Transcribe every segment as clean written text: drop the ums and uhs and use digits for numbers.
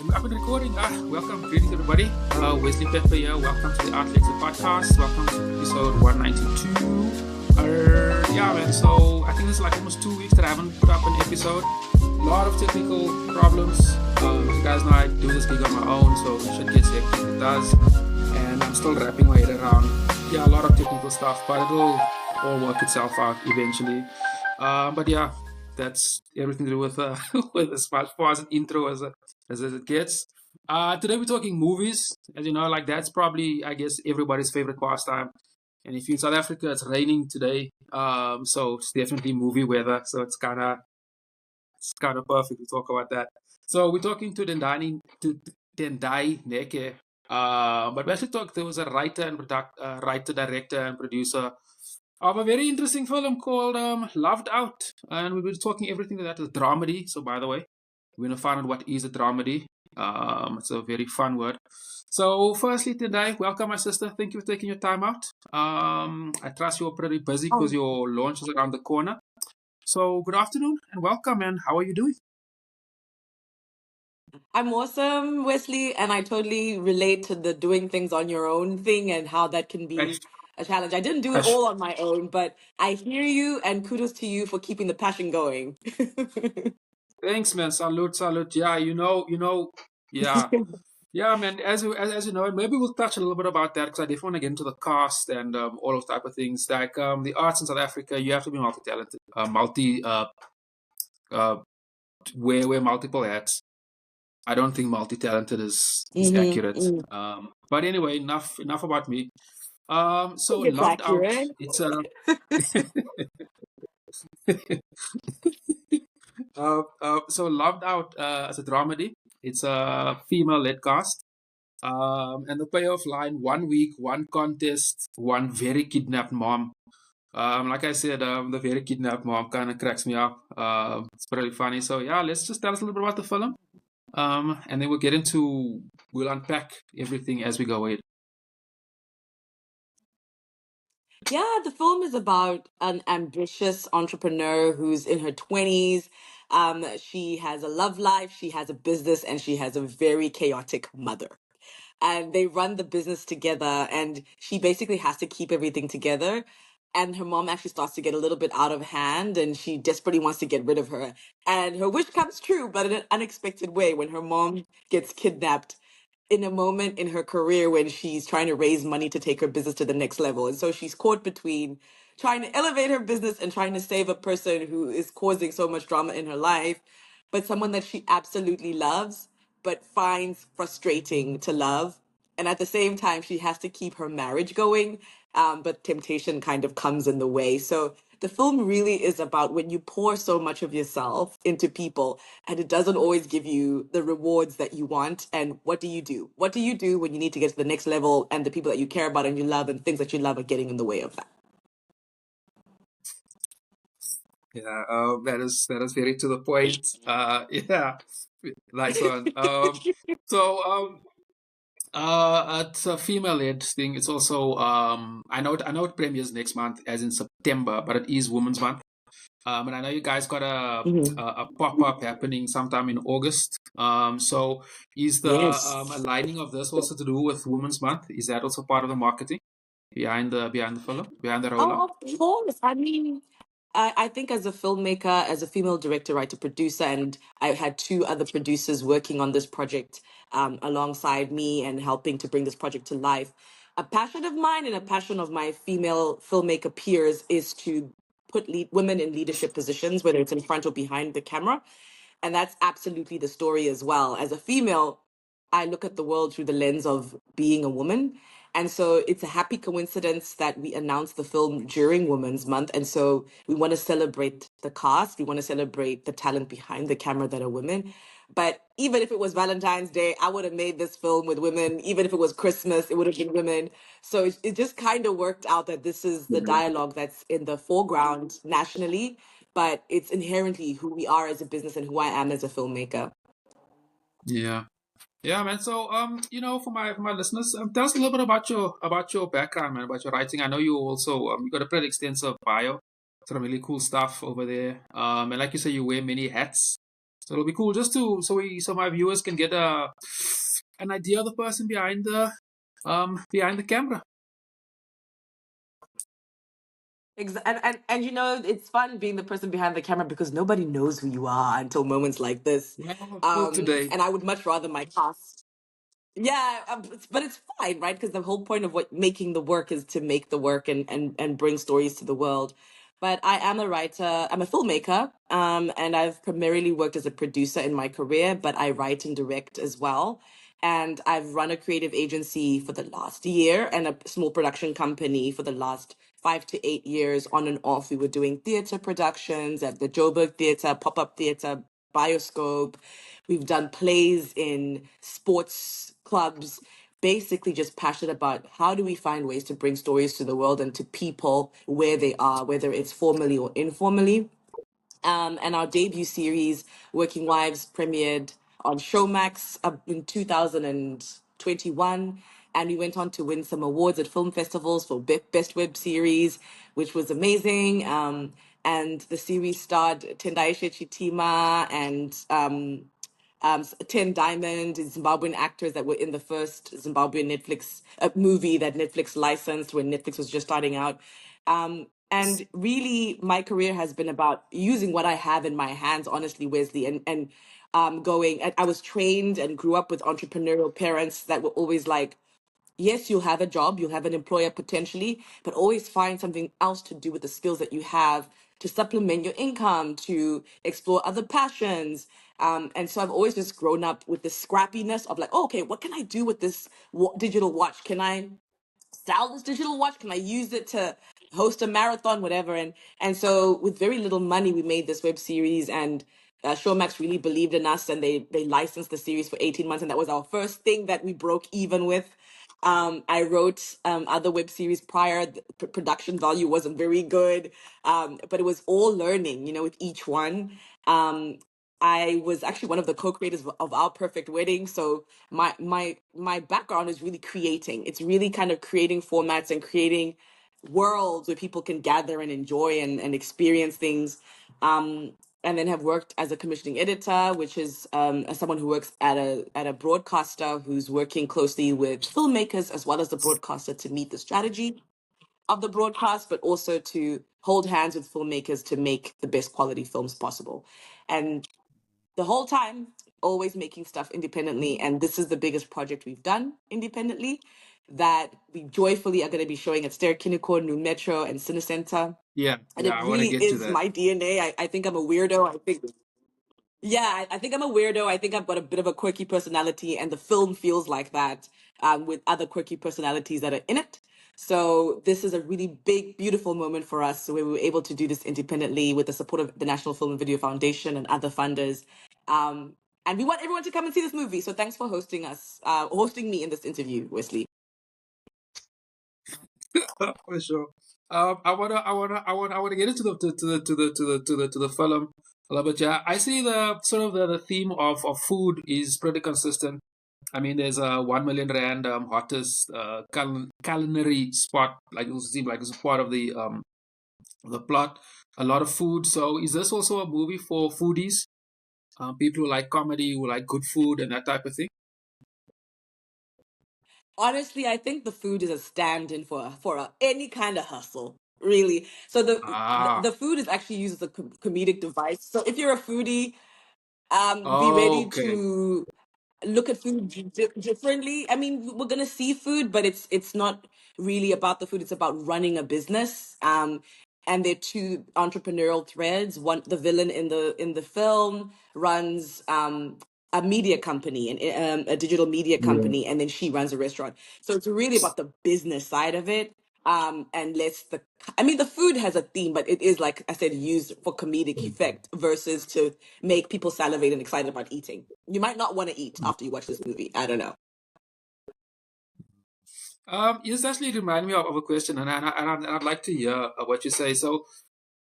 I've been recording. Welcome, greetings everybody. Wesley Pepper here. Welcome to the Art Lexcia podcast. Welcome to episode 192. Yeah, man. So I think it's like almost 2 weeks that I haven't put up an episode. A lot of technical problems. You guys know I do this gig on my own, so shit gets hectic. It does, and I'm still wrapping my head around. Yeah, a lot of technical stuff, but it'll all work itself out eventually. But yeah, that's everything to do with with as far as an intro as it gets. Today we're talking movies. As you know, like that's probably, I guess, everybody's favorite pastime. And if you're in South Africa, it's raining today. So it's definitely movie weather. So it's kind of perfect to talk about that. So we're talking to Tendayi Nyeke. But we actually talked. There was a writer, director, and producer of a very interesting film called Loved Out, and we'll be talking everything that is dramady. So, by the way, we're gonna find out what is a dramady. It's a very fun word. So, firstly, today, welcome, my sister. Thank you for taking your time out. I trust you're pretty busy because Oh, your launch is around the corner. So, good afternoon and welcome. And how are you doing? I'm awesome, Wesley, and I totally relate to the doing things on your own thing and how that can Hey, be a challenge. I didn't do it Ash. all on my own, but I hear you and kudos to you for keeping the passion going. Thanks, man. Salute, salute. Yeah, yeah. Yeah, man. As you know, maybe we'll touch a little bit about that because I definitely want to get into the cast and all those type of things. Like the arts in South Africa, you have to be multi-talented, uh, wear multiple hats. I don't think multi-talented is accurate. Mm-hmm. But anyway, enough about me. So It's loved out. accurate. It's a so loved out as a dramedy. It's a female-led cast. And the payoff line: 1 week, one contest, one very kidnapped mom. Like I said, the very kidnapped mom kind of cracks me up. It's pretty funny. So yeah, let's just tell us a little bit about the film. And then we'll unpack everything as we go ahead. Yeah, the film is about an ambitious entrepreneur who's in her 20s. She has a love life, she has a business, and she has a very chaotic mother. And they run the business together, and she basically has to keep everything together. And her mom actually starts to get a little bit out of hand, and she desperately wants to get rid of her. And her wish comes true, but in an unexpected way when her mom gets kidnapped in a moment in her career when she's trying to raise money to take her business to the next level. And so she's caught between trying to elevate her business and trying to save a person who is causing so much drama in her life, but someone that she absolutely loves, but finds frustrating to love. And at the same time, she has to keep her marriage going, but temptation kind of comes in the way. So the film really is about when you pour so much of yourself into people and it doesn't always give you the rewards that you want. And what do you do? What do you do when you need to get to the next level and the people that you care about and you love and things that you love are getting in the way of that? Yeah, that is very to the point. Yeah, nice one. So it's a female-led thing. It's also I know it premieres next month, as in September, but it is Women's Month. And I know you guys got a Mhm. a, a pop-up happening sometime in August. So is the Yes. aligning of this also to do with Women's Month? Is that also part of the marketing behind the film, behind the rollout? Oh, of course. I mean, I think as a filmmaker, as a female director, writer, producer, and I had two other producers working on this project alongside me and helping to bring this project to life. A passion of mine and a passion of my female filmmaker peers is to put women in leadership positions, whether it's in front or behind the camera. And that's absolutely the story as well. As a female, I look at the world through the lens of being a woman. And so it's a happy coincidence that we announced the film during Women's Month. And so we want to celebrate the cast, we want to celebrate the talent behind the camera that are women. But even if it was Valentine's Day, I would have made this film with women. Even if it was Christmas, it would have been women. So it just kind of worked out that this is the dialogue that's in the foreground nationally, but it's inherently who we are as a business and who I am as a filmmaker. Yeah. Yeah, man. So, for my listeners, tell us a little bit about your background, man, about your writing. I know you also you got a pretty extensive bio, some really cool stuff over there. And like you say, you wear many hats. So it'll be cool just to so my viewers can get an idea of the person behind the camera. And you know, it's fun being the person behind the camera because nobody knows who you are until moments like this. Well, till today. And I would much rather my cast. Yeah, but it's fine, right? Because the whole point of what making the work is to make the work and bring stories to the world. But I am a writer. I'm a filmmaker, and I've primarily worked as a producer in my career. But I write and direct as well. And I've run a creative agency for the last year and a small production company for the last 5 to 8 years, on and off. We were doing theater productions at the Joburg Theater, pop up theater, Bioscope. We've done plays in sports clubs, basically just passionate about how do we find ways to bring stories to the world and to people where they are, whether it's formally or informally. And our debut series, Working Wives, premiered on Showmax in 2021. And we went on to win some awards at film festivals for Best Web Series, which was amazing. And the series starred Tendayi Nyeke and 10 Diamond, Zimbabwean actors that were in the first Zimbabwean Netflix movie that Netflix licensed when Netflix was just starting out. And really, my career has been about using what I have in my hands, honestly, Wesley, and going. I was trained and grew up with entrepreneurial parents that were always like, yes, you'll have a job, you'll have an employer potentially, but always find something else to do with the skills that you have to supplement your income, to explore other passions. And so I've always just grown up with this scrappiness of like, oh, okay, what can I do with this digital watch? Can I sell this digital watch? Can I use it to host a marathon, whatever? And so with very little money, we made this web series, and Showmax really believed in us, and they licensed the series for 18 months, and that was our first thing that we broke even with. I wrote other web series prior. The production value wasn't very good, but it was all learning, with each one. I was actually one of the co-creators of Our Perfect Wedding. So my background is really creating. It's really kind of creating formats and creating worlds where people can gather and enjoy and experience things. And then have worked as a commissioning editor, which is as someone who works at a broadcaster who's working closely with filmmakers as well as the broadcaster to meet the strategy of the broadcast, but also to hold hands with filmmakers to make the best quality films possible. And the whole time, always making stuff independently. And this is the biggest project we've done independently that we joyfully are going to be showing at Ster-Kinekor, New Metro, and Cinecenter. Yeah, And yeah, it I want to really get to is that. my DNA. I think I'm a weirdo. I think I'm a weirdo. I think I've got a bit of a quirky personality, and the film feels like that, with other quirky personalities that are in it. So this is a really big, beautiful moment for us where we were able to do this independently with the support of the National Film and Video Foundation and other funders. And we want everyone to come and see this movie. So thanks for hosting me in this interview, Wesley. For sure. I wanna get into the film a little bit. Yeah, I see the sort of the theme of food is pretty consistent. I mean, there's a 1 million rand hottest culinary spot. Like it seems like it's a part of the plot. A lot of food. So is this also a movie for foodies? People who like comedy, who like good food and that type of thing. Honestly, I think the food is a stand-in for any kind of hustle, really. So Ah, the food is actually used as a comedic device. So if you're a foodie, be ready okay. to look at food differently. I mean, we're gonna see food, but it's not really about the food. It's about running a business. And they're two entrepreneurial threads. One, the villain in the film runs a media company, and a digital media Yeah. company, and then she runs a restaurant. So it's really about the business side of it. And less the I mean, the food has a theme, but it is, like I said, used for comedic effect versus to make people salivate and excited about eating. You might not want to eat after you watch this movie. I don't know. This actually remind me of a question, and I'd like to hear what you say. So,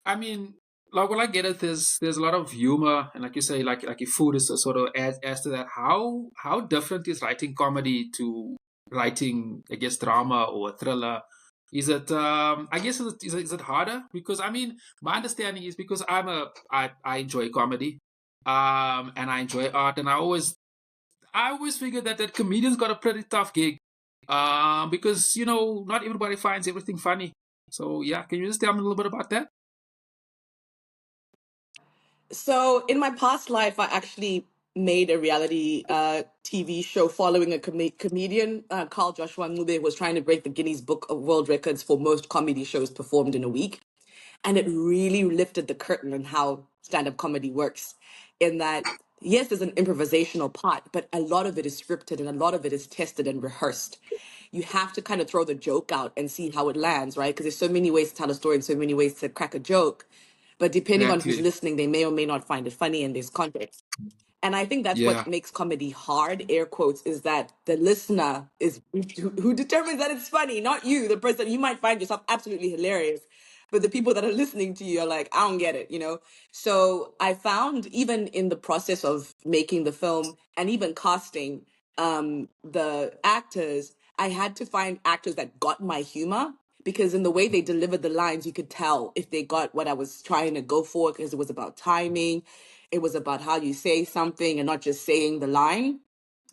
I mean, like when I get it, there's a lot of humor, and like you say, like your food is a sort of adds to that. How different is writing comedy to writing, I guess, drama or a thriller? Is it I guess is it harder? Because I mean, my understanding is because I enjoy comedy. and I enjoy art, and I always figured that comedians got a pretty tough gig, because not everybody finds everything funny. So yeah, can you just tell me a little bit about that? So in my past life, I actually made a reality TV show following a comedian, Carl Joshua Ngube, who was trying to break the Guinness Book of World Records for most comedy shows performed in a week. And it really lifted the curtain on how stand-up comedy works, in that yes, there's an improvisational part, but a lot of it is scripted and a lot of it is tested and rehearsed. You have to kind of throw the joke out and see how it lands, right? Because there's so many ways to tell a story and so many ways to crack a joke, but depending on who's Exactly. listening, they may or may not find it funny, and there's context. And I think that's Yeah. what makes comedy hard, air quotes, is that the listener is who determines that it's funny, not you, the person. You might find yourself absolutely hilarious, but the people that are listening to you are like, I don't get it. So I found, even in the process of making the film and even casting the actors, I had to find actors that got my humor, because in the way they delivered the lines, you could tell if they got what I was trying to go for, because it was about timing, it was about how you say something and not just saying the line.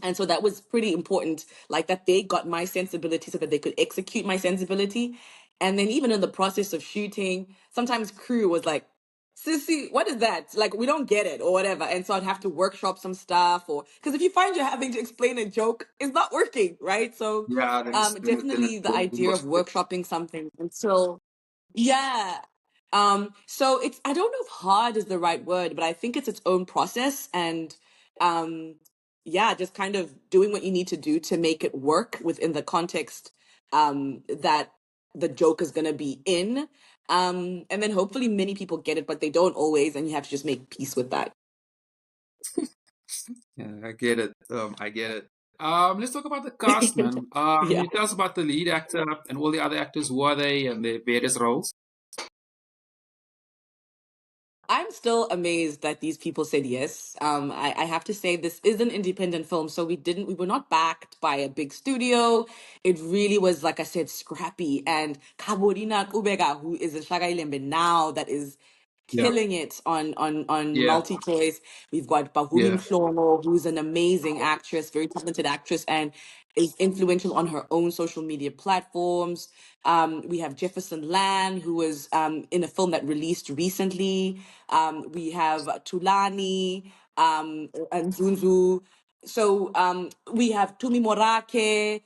And so that was pretty important, like that they got my sensibility so that they could execute my sensibility. And then even in the process of shooting, sometimes crew was like, Sissy, what is that? Like, we don't get it or whatever. And so I'd have to workshop some stuff, or because if you find you're having to explain a joke, it's not working, right? So Yeah, then it's definitely the idea of almost workshopping something until yeah. So it's, I don't know if hard is the right word, but I think it's its own process, and um yeah, just kind of doing what you need to do to make it work within the context that the joke is going to be in. And then hopefully many people get it, but they don't always, and you have to just make peace with that. yeah, I get it. I get it. Let's talk about the cast, man. Can Yeah. you tell us about the lead actor and all the other actors? Who are they and their various roles? I'm still amazed that these people said yes. I have to say this is an independent film, so we were not backed by a big studio. It really was, like I said, scrappy. And Kaborina Kubega, who is in Shaga Ilembe now, that is Yeah, killing it on yeah, multi-choice. We've got Bahumi yeah. Mhlomo, who's an amazing actress, very talented actress, and is influential on her own social media platforms. We have Jefferson Lan, who was in a film that released recently. We have Tulani and Zunzu. So we have Tumi Morake.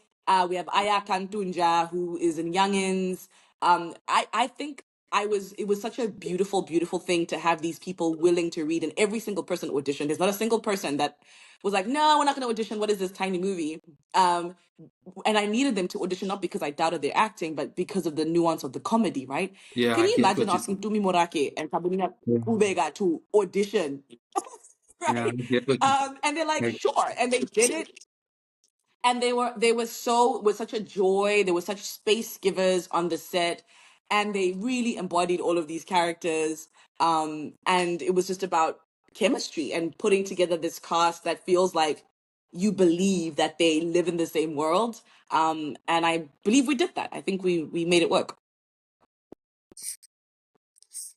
We have Aya Kantunja, who is in Youngins. I think it was such a beautiful, beautiful thing to have these people willing to read, and every single person auditioned. There's not a single person that was like, no, we're not going to audition. What is this tiny movie? Um, and I needed them to audition, not because I doubted their acting, but because of the nuance of the comedy, right? Yeah, Can I you get imagine what you asking said. Tumi Morake and Kabulina Yeah, Ubega to audition, yeah, I right? get what you And they're like, said. sure, and they did it, and they were so, with such a joy. They were such space givers on the set, and they really embodied all of these characters. And it was just about chemistry and putting together this cast that feels like you believe that they live in the same world. And I believe we did that. I think we made it work.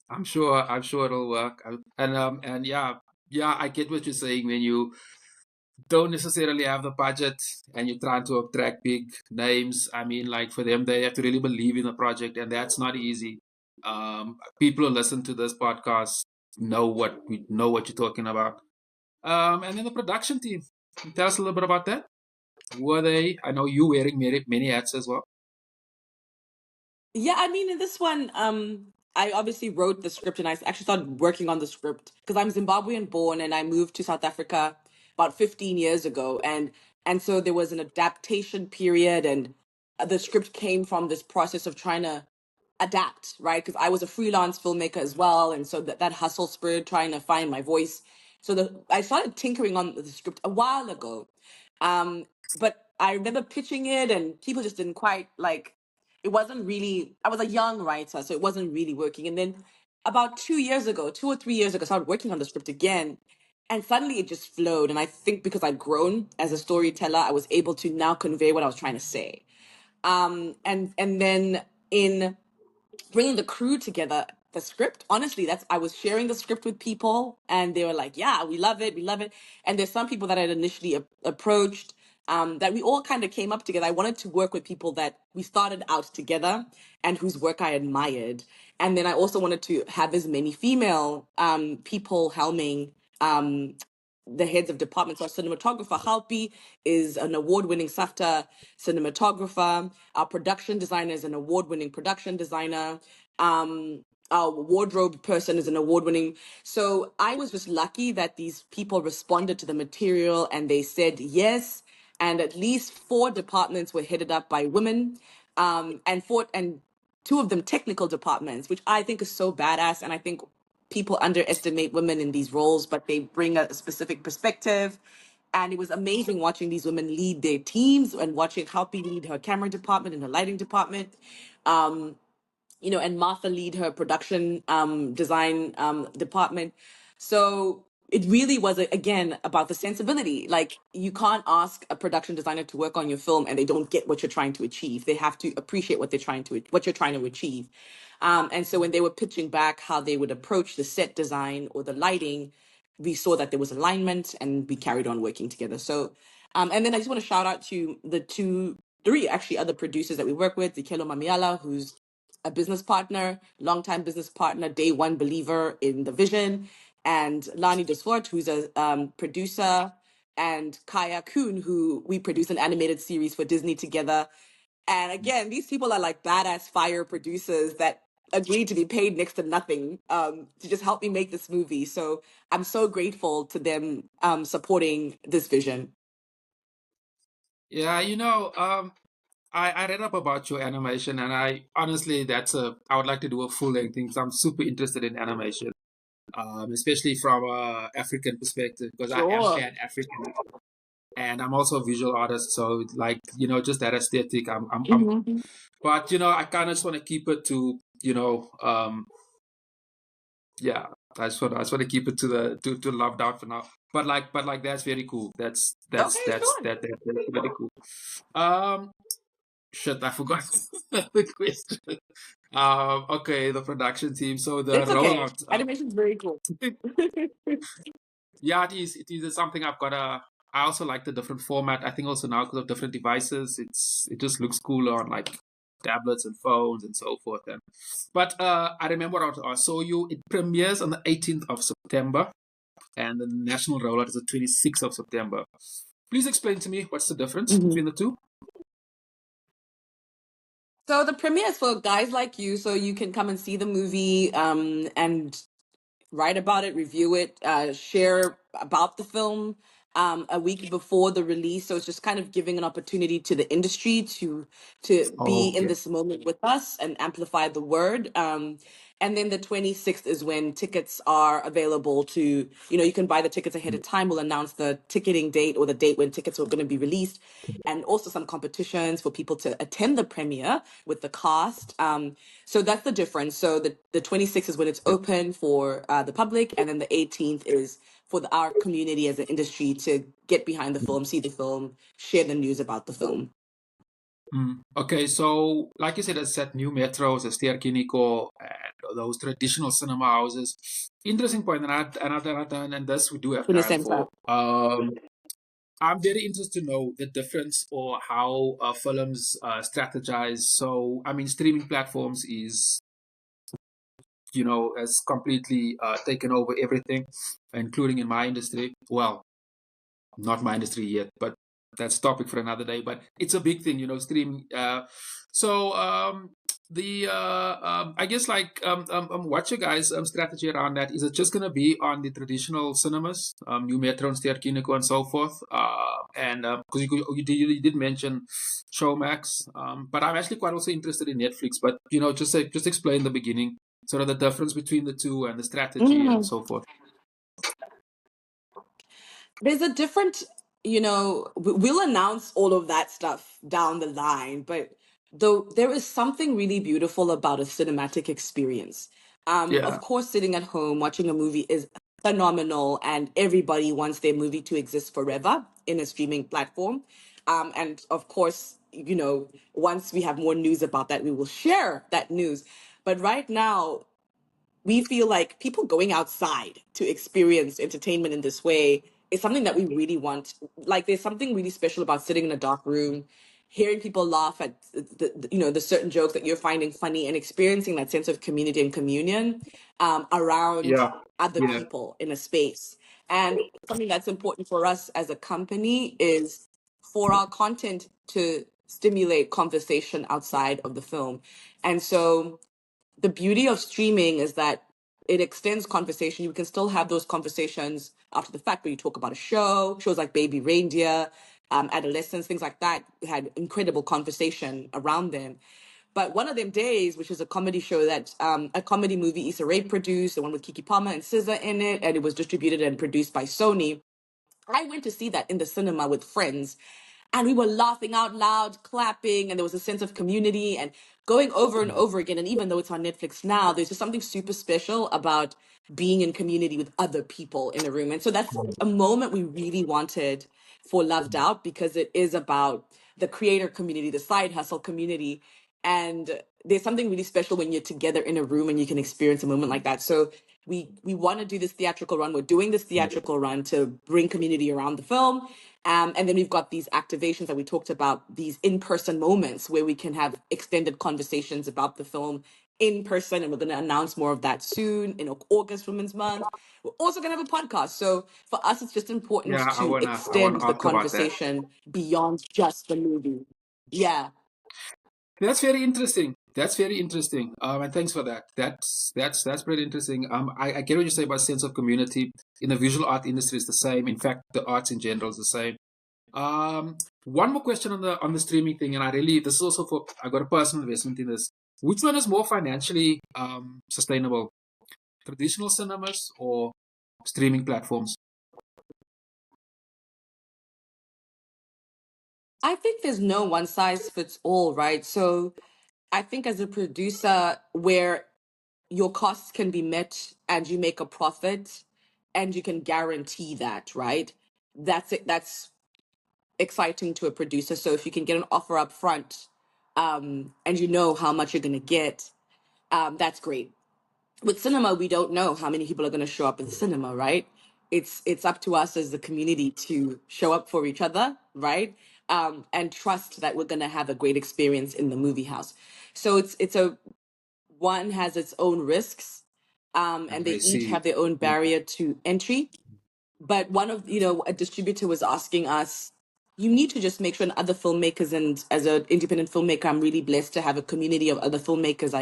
I'm sure it'll work. And yeah, yeah, I get what you're saying when you don't necessarily have the budget and you're trying to attract big names. I mean, like for them, they have to really believe in the project, and that's not easy. People who listen to this podcast know what you're talking about. And then the production team. Tell us a little bit about that. Who are they? I know you wearing many hats as well. Yeah, I mean, in this one, I obviously wrote the script, and I actually started working on the script because I'm Zimbabwean born and I moved to South Africa about 15 years ago, and so there was an adaptation period, and the script came from this process of trying to adapt, right? Because I was a freelance filmmaker as well, and so that hustle spirit, trying to find my voice. So I started tinkering on the script a while ago, but I remember pitching it, and people just didn't quite like. It wasn't really. I was a young writer, so it wasn't really working. And then about 2 years ago, 2 or 3 years ago, I started working on the script again, and suddenly it just flowed. And I think because I'd grown as a storyteller, I was able to now convey what I was trying to say. And then in bringing the crew together, the script. Honestly, that's I was sharing the script with people, and they were like, "Yeah, we love it, we love it." And there's some people that I had initially approached, that we all kind of came up together. I wanted to work with people that we started out together and whose work I admired, and then I also wanted to have as many female people helming. The heads of departments. Our cinematographer, Halpi, is an award-winning SAFTA cinematographer. Our production designer is an award-winning production designer. Our wardrobe person is an award-winning. So I was just lucky that these people responded to the material and they said yes. And at least 4 departments were headed up by women, and 2 of them technical departments, which I think is so badass. And I think people underestimate women in these roles, but they bring a specific perspective. And it was amazing watching these women lead their teams and watching Halpi lead her camera department and her lighting department. And Martha lead her production design department. So it really was again about the sensibility. Like, you can't ask a production designer to work on your film and they don't get what you're trying to achieve. They have to appreciate what you're trying to achieve. And so when they were pitching back how they would approach the set design or the lighting, we saw that there was alignment and we carried on working together. So, and then I just want to shout out to the 3 actually other producers that we work with, Dikelo Mamiala, who's a business partner, longtime business partner, day one believer in the vision, and Lani Desfort, who's a producer, and Kaya Kuhn, who we produce an animated series for Disney together. And again, these people are like badass fire producers that agreed to be paid next to nothing to just help me make this movie. So I'm so grateful to them supporting this vision. Yeah, I read up about your animation, and I honestly, I would like to do a full length thing. So I'm super interested in animation, especially from a African perspective, because I am Sure. Pan African, and I'm also a visual artist. So like, just that aesthetic. Mhm. But I kind of just want to keep it to, yeah. I just want to keep it to the to Loved Out for now. But like that's very cool. That's that's Okay, that's sure. that, that that's really cool. Um, Shit, I forgot the question. Okay, the production team. So the It's okay. rollout. Animation's very cool. Yeah, it is. It is something I've got to. I also like the different format. I think also now because of different devices, it just looks cooler on like tablets and phones and so forth. But I remember I saw you. It premieres on the 18th of September, and the national rollout is the 26th of September. Please explain to me what's the difference Mhm. between the two. So the premiere is for guys like you, so you can come and see the movie, and write about it, review it, share about the film a week before the release. So it's just kind of giving an opportunity to the industry to be in Okay. this moment with us and amplify the word. And then the 26th is when tickets are available to, you can buy the tickets ahead of time. We'll announce the ticketing date or the date when tickets are going to be released, and also some competitions for people to attend the premiere with the cast. So that's the difference. So the 26th is when it's open for the public, and then the 18th is for our community as an industry to get behind the film, see the film, share the news about the film. Okay, so like you said, it's at new metros, a Ster-Kinekor, and those traditional cinema houses. Interesting point, and this we do have Tune time Center. for. I'm very interested to know the difference or how films strategize. So, I mean, streaming platforms has completely taken over everything, including in my industry. Well, not my industry yet, but that's a topic for another day. But it's a big thing, streaming. So the I guess like what's your guys' strategy around that? Is it just gonna be on the traditional cinemas, New Metro and Ster-Kinekor and so forth? And because you did mention Showmax, but I'm actually quite also interested in Netflix. But just explain the beginning, sort of the difference between the two and the strategy and so forth. There's a different, we'll announce all of that stuff down the line, but though there is something really beautiful about a cinematic experience. Of Yeah. course, sitting at home watching a movie is phenomenal, and everybody wants their movie to exist forever in a streaming platform. And of course, once we have more news about that, we will share that news. But right now, we feel like people going outside to experience entertainment in this way is something that we really want. Like, there's something really special about sitting in a dark room, hearing people laugh at the certain jokes that you're finding funny, and experiencing that sense of community and communion around Yeah. other Yeah. people in a space. And something that's important for us as a company is for our content to stimulate conversation outside of the film. And so the beauty of streaming is that it extends conversation. You can still have those conversations after the fact, where you talk about a shows like Baby Reindeer, Adolescence, things like that, had incredible conversation around them. But One of Them Days, which is a comedy show that a comedy movie Issa Rae produced, the one with Kiki Palmer and SZA in it, and it was distributed and produced by Sony. I went to see that in the cinema with friends, and we were laughing out loud, clapping, and there was a sense of community and going over and over again. And even though it's on Netflix now, there's just something super special about being in community with other people in a room. And so that's a moment we really wanted for Loved Out, because it is about the creator community, the side hustle community. And there's something really special when you're together in a room and you can experience a moment like that. So we want to do this theatrical run. We're doing this theatrical run to bring community around the film. And then we've got these activations that we talked about, these in-person moments where we can have extended conversations about the film in person. And we're going to announce more of that soon in August Women's Month. We're also going to have a podcast. So for us, it's just important Yeah. to I wanna extend the ask about that. conversation beyond just the movie. Yeah. That's very interesting. That's very interesting. And thanks for that. That's pretty interesting. I get what you say about sense of community. In the visual art industry, is the same. In fact, the arts in general is the same. One more question on the streaming thing, and this is also for, I got a personal investment in this. Which one is more financially sustainable, traditional cinemas or streaming platforms? I think there's no one size fits all, right? So I think as a producer, where your costs can be met and you make a profit and you can guarantee that, right? That's it. That's exciting to a producer. So if you can get an offer up front, and you know how much you're going to get, that's great. With cinema, we don't know how many people are going to show up at the cinema, right? It's up to us as the community to show up for each other, right? And trust that we're going to have a great experience in the movie house. So it's a one has its own risks, and I they each see. have their own Yeah. barrier to entry. But a distributor was asking us, you need to just make sure, and other filmmakers, and as an independent filmmaker, I'm really blessed to have a community of other filmmakers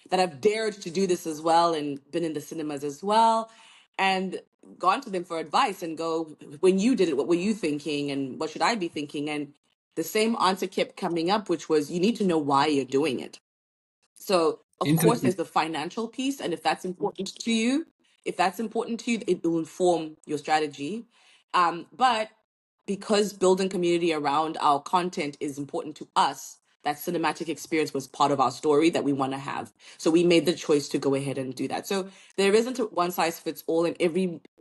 that have dared to do this as well and been in the cinemas as well, and gone to them for advice and go, when you did it, what were you thinking and what should I be thinking? And the same answer kept coming up, which was, you need to know why you're doing it. So, of course, Interesting. there's the financial piece, and if that's important to you, it will inform your strategy. But because building community around our content is important to us, that cinematic experience was part of our story that we want to have. So we made the choice to go ahead and do that. So there isn't a one size fits all, and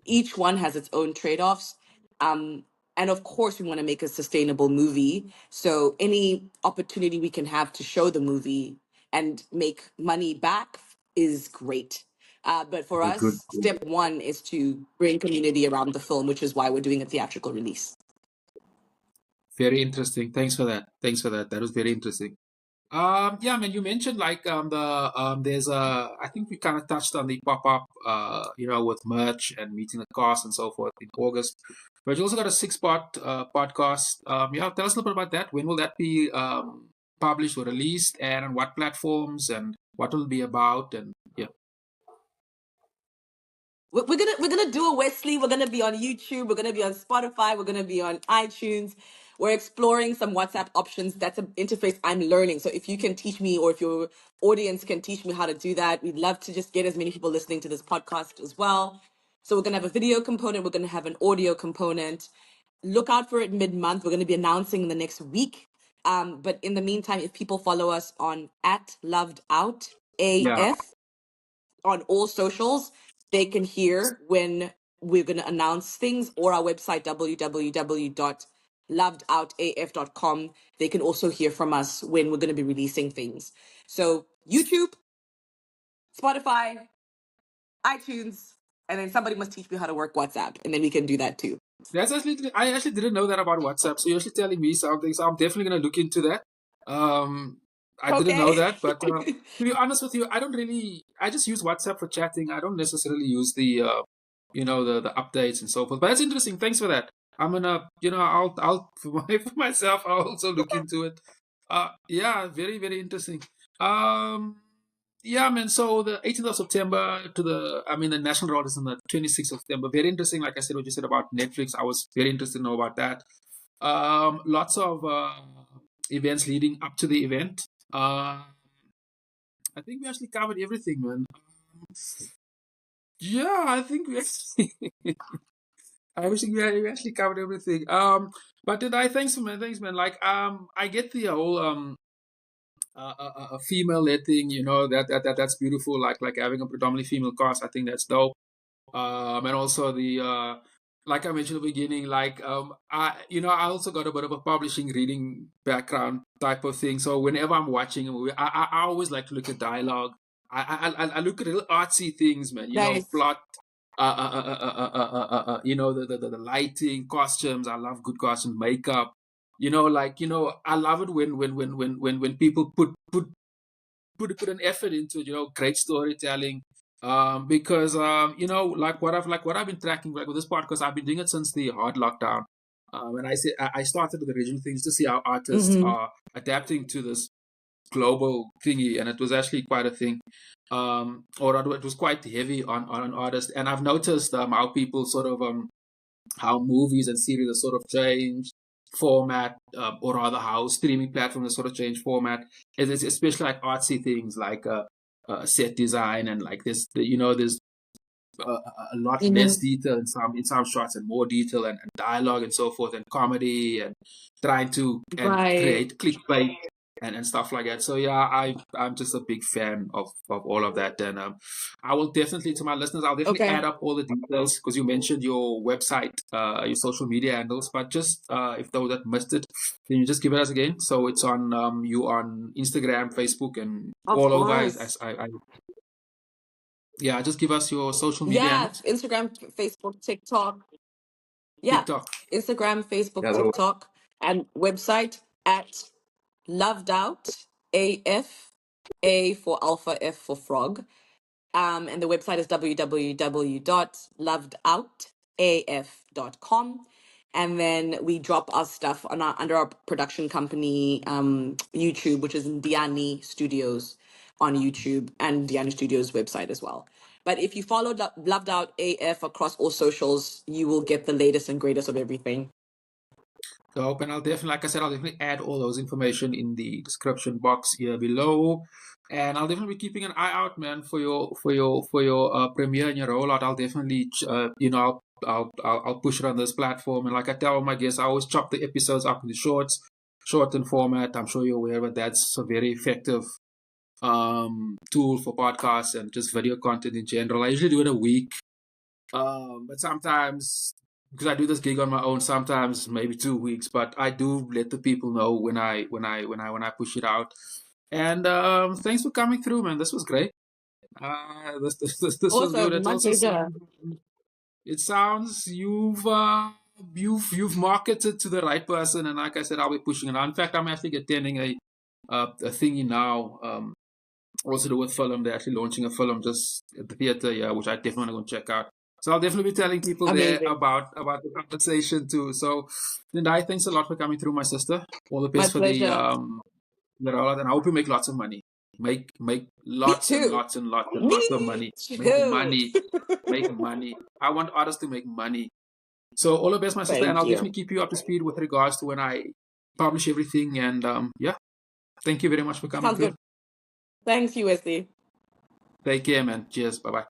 each one has its own trade-offs. Um, and of course, we want to make a sustainable movie. So any opportunity we can have to show the movie and make money back is great. But for Good, good, us, good. step one is to bring community around the film, which is why we're doing a theatrical release. Very interesting. Thanks for that. Thanks for that. That was very interesting. Yeah, I mean, you mentioned like there's I think we kind of touched on the pop up, with merch and meeting the cast and so forth in August. But you also got a six-part podcast. Yeah, tell us a little bit about that. When will that be published or released, and on what platforms, and what will it be about? And yeah, We're gonna do a Wesley. We're gonna be on YouTube. We're gonna be on Spotify. We're gonna be on iTunes. We're exploring some WhatsApp options. That's an interface I'm learning. So if you can teach me, or if your audience can teach me how to do that, we'd love to just get as many people listening to this podcast as well. So we're gonna have a video component. We're gonna have an audio component. Look out for it mid-month. We're gonna be announcing in the next week. But in the meantime, if people follow us on yeah, @lovedoutaf on all socials, they can hear when we're going to announce things, or our website, www.lovedoutaf.com. They can also hear from us when we're going to be releasing things. So YouTube, Spotify, iTunes, and then somebody must teach me how to work WhatsApp, and then we can do that too. I actually didn't know that about WhatsApp. So you're actually telling me something. So I'm definitely going to look into that. I didn't know Okay. that, but to be honest with you, I just use WhatsApp for chatting. I don't necessarily use the updates and so forth. But that's interesting. Thanks for that. I'm gonna, I'll for myself, I'll also look into it. Yeah, very, very interesting. Um, yeah, man. So the 18th of September the national road is on the 26th of September. Very interesting. Like I said, what you said about Netflix, I was very interested to know about that. Lots of events leading up to the event. I think we actually covered everything, man. Yeah, I think we actually, we actually covered everything. But did I? Thanks, man. Like, I get the whole a female-led thing. That's beautiful. Like having a predominantly female cast. I think that's dope. And also like I mentioned at the beginning, like I also got a bit of a publishing reading background type of thing. So whenever I'm watching a movie, I always like to look at dialogue. I look at little artsy things, man. Nice. Plot. The lighting, costumes. I love good costumes, makeup. I love it when people put an effort into great storytelling. Because like what I've been tracking, like with this podcast, I've been doing it since the hard lockdown. And I started with the original things to see how artists Mm-hmm. are adapting to this global thingy, and it was actually quite a thing. Or rather, it was quite heavy on artists, and I've noticed how people sort of how movies and series have sort of changed format, or rather how streaming platforms have sort of changed format. It's especially like artsy things like set design, and like there's a lot less Mm-hmm. detail in some shots, and more detail, and dialogue and so forth, and comedy, and trying to and Right. create clickbait and stuff like that. So yeah, I'm just a big fan of all of that. And I will definitely, to my listeners, I'll definitely Okay. add up all the details, because you mentioned your website, your social media handles, but just if those that missed it, can you just give it us again? So it's on you on Instagram, Facebook, and Of all over. course. Yeah, just give us your social media Yeah, handles. Instagram, Facebook, TikTok. Yeah, TikTok. Instagram, Facebook, Yeah, that works. TikTok, and website at Loved Out AF, A for Alpha, F for Frog. And the website is www.lovedoutaf.com. And then we drop our stuff under our production company YouTube, which is Diani Studios on YouTube, and Diani Studios website as well. But if you follow Loved Out AF across all socials, you will get the latest and greatest of everything. Dope. And I'll definitely, like I said, I'll definitely add all those information in the description box here below. And I'll definitely be keeping an eye out, man, for your premiere and your rollout. I'll definitely, I'll push it on this platform. And like I tell all my guests, I always chop the episodes up into shortened format. I'm sure you're aware, but that's a very effective tool for podcasts and just video content in general. I usually do it a week. But sometimes, because I do this gig on my own, sometimes maybe 2 weeks. But I do let the people know when I push it out. And thanks for coming through, man. This was great. This was good. Awesome. It My also pleasure. sounds you've marketed to the right person, and like I said, I'll be pushing it out. In fact, I'm actually attending a thingy now. Also do with film. They're actually launching a film just at the theater, yeah, which I definitely want to check out. So I'll definitely be telling people there Amazing. about the conversation too. So Tendayi, thanks a lot for coming through, my sister. All the My best for pleasure. the rollout, and I hope you make lots of money. Make Me lots and too. lots and lots and lots of Me money. Make too. money. Make money. I want artists to make money. So all the best, my sister, and Thank I'll you. definitely keep you up to speed with regards to when I publish everything. And yeah, thank you very much for coming Sounds through. good. Thanks, you, Wesley. Take care, man. Cheers. Bye bye.